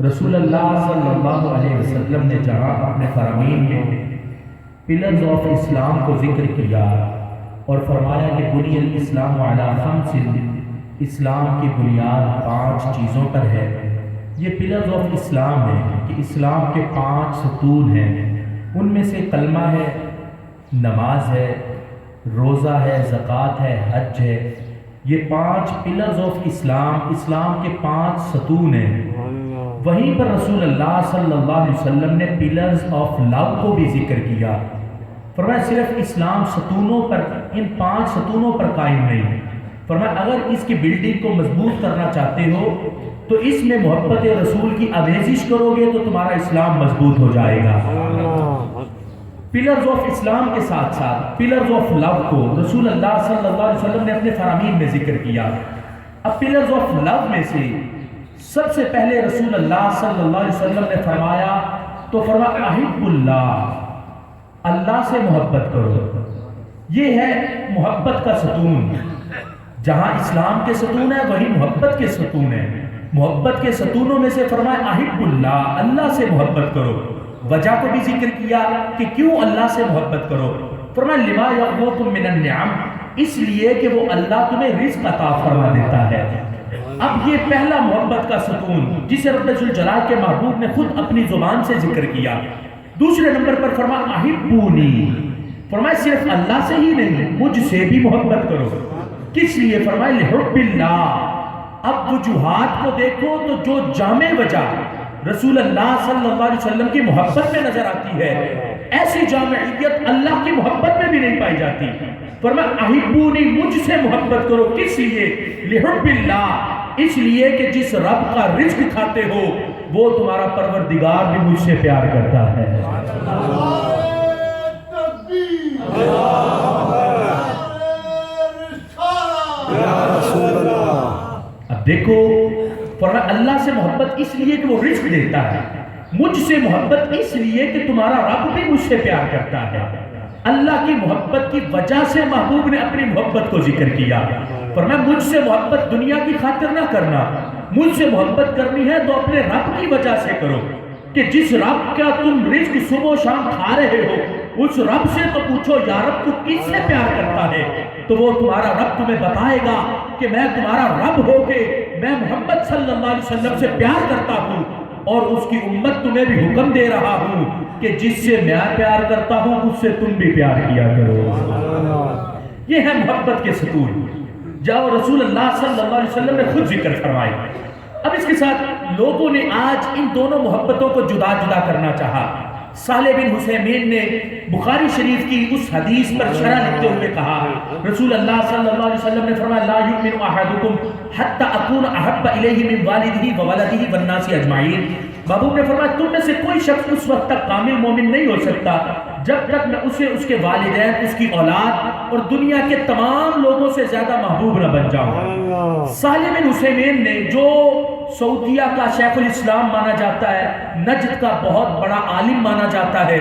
رسول اللہ صلی اللہ علیہ وسلم نے جہاں اپنے فرامین میں پلرز آف اسلام کو ذکر کیا اور فرمایا کہ بنی الاسلام علی خمس، اسلام کی بنیاد 5 چیزوں پر ہے۔ یہ پلرز آف اسلام ہے کہ اسلام کے 5 ستون ہیں، ان میں سے کلمہ ہے، نماز ہے، روزہ ہے، زکوٰۃ ہے، حج ہے۔ یہ 5 پلرز آف اسلام، اسلام کے 5 ستون ہیں۔ وہیں پر رسول اللہ صلی اللہ علیہ وسلم نے پلرز آف لو کو بھی ذکر کیا۔ فرمایا صرف اسلام ستونوں پر، ان 5 ستونوں پر قائم نہیں، فرمایا اگر اس کی بلڈنگ کو مضبوط کرنا چاہتے ہو تو اس میں محبت رسول کی آمیزش کرو گے تو تمہارا اسلام مضبوط ہو جائے گا۔ پلرز آف اسلام کے ساتھ ساتھ پلرز آف لو کو رسول اللہ صلی اللہ علیہ وسلم نے اپنے فرامین میں ذکر کیا۔ اب پلرز آف لو میں سے سب سے پہلے رسول اللہ صلی اللہ علیہ وسلم نے فرمایا تو فرمایا احب اللہ، اللہ سے محبت کرو۔ یہ ہے محبت کا ستون۔ جہاں اسلام کے ستون ہے وہی محبت کے ستون ہے۔ محبت کے ستونوں میں سے فرمایا احب اللہ، اللہ سے محبت کرو۔ وجہ کو بھی ذکر کیا کہ کیوں اللہ سے محبت کرو۔ فرمایا لما یغنوکم من النعم، اس لیے کہ وہ اللہ تمہیں رزق عطا فرما دیتا ہے۔ اب یہ پہلا محبت کا ستون جسے رب ذوالجلال کے محبوب نے خود اپنی زبان سے ذکر کیا۔ دوسرے نمبر پر فرمایا احبونی، فرمایا صرف اللہ سے ہی نہیں مجھ سے بھی محبت کرو۔ کس لیے؟ فرمایا لحب اللہ۔ اب وجوہات کو دیکھو تو جو جامع وجہ رسول اللہ صلی اللہ علیہ وسلم کی محبت میں نظر آتی ہے، ایسی جامعیت اللہ کی محبت میں بھی نہیں پائی جاتی۔ فرمایا احبونی، مجھ سے محبت کرو۔ کس لیے؟ لحب اللہ، اس لیے کہ جس رب کا رزق کھاتے ہو وہ تمہارا پروردگار بھی مجھ سے پیار کرتا ہے۔ اب دیکھو فرمایا اللہ سے محبت اس لیے کہ وہ رزق دیتا ہے، مجھ سے محبت اس لیے کہ تمہارا رب بھی مجھ سے پیار کرتا ہے۔ اللہ کی محبت کی وجہ سے محبوب نے اپنی محبت کو ذکر کیا۔ فرمایا مجھ سے محبت دنیا کی خاطر نہ کرنا، مجھ سے محبت کرنی ہے تو اپنے رب کی وجہ سے کرو، کہ جس رب کا تم رزق صبح و شام کھا رہے ہو اس رب سے تو پوچھو یا رب تو کس سے پیار کرتا ہے، تو وہ تمہارا رب تمہیں بتائے گا کہ میں تمہارا رب ہو کے میں محمد صلی اللہ علیہ وسلم سے پیار کرتا ہوں، اور اس کی امت تمہیں بھی حکم دے رہا ہوں کہ جس سے میں پیار کرتا ہوں اس سے تم بھی پیار کیا کرو۔ یہ ہے محبت کے ستون، جاؤ رسول اللہ صلی اللہ علیہ وسلم نے خود ذکر فرمائی۔ اب اس کے ساتھ لوگوں نے آج ان دونوں محبتوں کو جدا جدا کرنا چاہا۔ صالح بن حسیمین نے بخاری شریف کی اس حدیث پر شرح لکھتے ہوئے کہا، رسول اللہ صلی اللہ علیہ وسلم نے فرمایا لا یؤمن احدکم حتی اکون احب الیہ من والدہ وولدہ والناس اجمعین۔ محبوب نے فرمایا تم میں سے کوئی شخص اس وقت تک کامل مومن نہیں ہو سکتا جب تک میں اسے اس کے والدین، اس کی اولاد اور دنیا کے تمام لوگوں سے زیادہ محبوب نہ بن جاؤں۔ صالح بن حسیمین نے، جو سعودیہ کا شیخ الاسلام مانا جاتا ہے، نجد کا بہت بڑا عالم مانا جاتا ہے،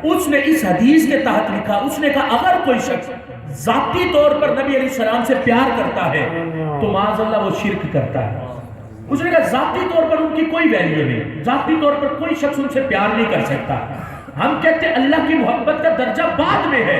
اس نے اس حدیث کے تحت لکھا، اس نے کہا اگر کوئی شخص ذاتی طور پر نبی علیہ السلام سے پیار کرتا ہے تو معاذ اللہ وہ شرک کرتا ہے۔ اس نے کہا ذاتی طور پر ان کی کوئی ویلیو نہیں، ذاتی طور پر کوئی شخص ان سے پیار نہیں کر سکتا۔ ہم کہتے ہیں اللہ کی محبت کا درجہ بعد میں ہے،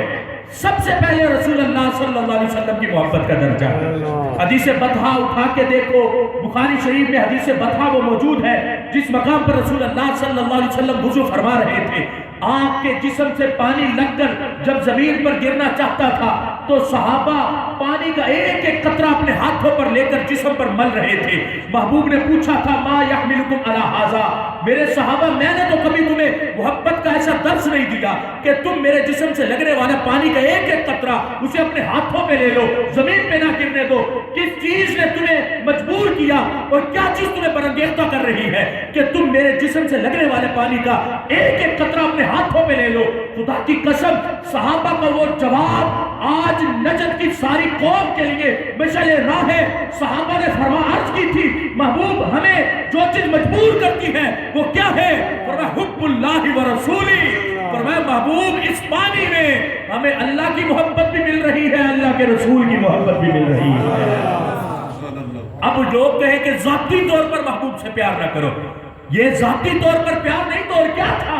سب سے پہلے رسول اللہ صلی اللہ علیہ وسلم کی محبت کا درجہ ہے۔ حدیث بطحہ اٹھا کے دیکھو، بخاری شریف میں حدیث بطحہ وہ موجود ہے جس مقام پر رسول اللہ صلی اللہ علیہ وسلم وضو فرما رہے تھے، آپ کے جسم سے پانی لگ کر جب زمین پر گرنا چاہتا تھا تو صحابہ پانی کا ایک ایک قطرہ اپنے ہاتھوں پر لے کر جسم پر مل رہے تھے۔ محبوب نے پوچھا تھا ما یحملکم علی ھذا، میرے صحابہ میں نے تو کبھی تمہیں محبت کا ایسا درس نہیں دیا کہ تم میرے جسم سے لگنے والا پانی کا ایک ایک قطرہ اسے اپنے ہاتھوں پہ لے لو، زمین پہ نہ گرنے دو۔ کس چیز نے تمہیں مجبور کیا اور کیا چیز تمہیں برانگیختہ کر رہی ہے کہ تم میرے جسم سے لگنے والے پانی کا ایک ایک قطرہ اپنے ہاتھوں پہ لے لو؟ خدا کی قسم صحابہ کا وہ جواب آج نجد کی ساری قوم کے لیے مشعل راہ ہے۔ صحابہ نے عرض کی تھی محبوب ہمیں جو چیز مجبور کرتی ہے وہ کیا ہے؟ فرمایا حب اللہ و رسولی، فرمایا محبوب اس پانی میں ہمیں اللہ کی محبت بھی مل رہی ہے، اللہ کے رسول کی محبت بھی مل رہی ہے۔ اب لوگ کہیں کہ ذاتی طور پر محبوب سے پیار نہ کرو، یہ ذاتی طور پر پیار نہیں تو اور کیا تھا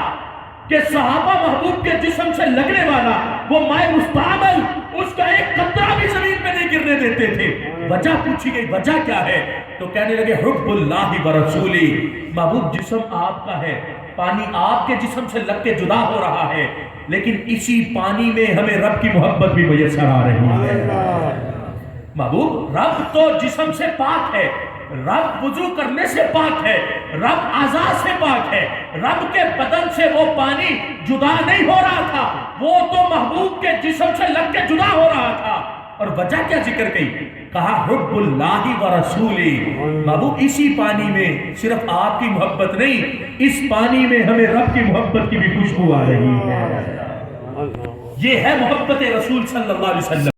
کہ صحابہ محبوب کے جسم سے لگنے والا وہ مائع مستعمل اس کا ایک قطرہ بھی زمین پہ نہیں گرنے دیتے تھے. وجہ پوچھی گئی وجہ کیا ہے تو کہنے لگے حب اللہ و رسولی. محبوب جسم آپ کا ہے, پانی آپ کے جسم سے لگ کے جدا ہو رہا ہے, لیکن اسی پانی میں ہمیں رب کی محبت بھی میسر آ رہی ہے. محبوب رب تو جسم سے پاک ہے, رب وضو کرنے سے پاک ہے, رب اعضاء سے پاک ہے, رب کے بدن سے وہ پانی جدا نہیں ہو رہا تھا, وہ تو محبوب کے جسم سے لگ کے جدا ہو رہا تھا. اور وجہ کیا ذکر کی؟ کہا حب اللہ و رسولی. محبوب اسی پانی میں صرف آپ کی محبت نہیں, اس پانی میں ہمیں رب کی محبت کی بھی خوشبو آ رہی ہے. یہ ہے محبت رسول صلی اللہ علیہ وسلم.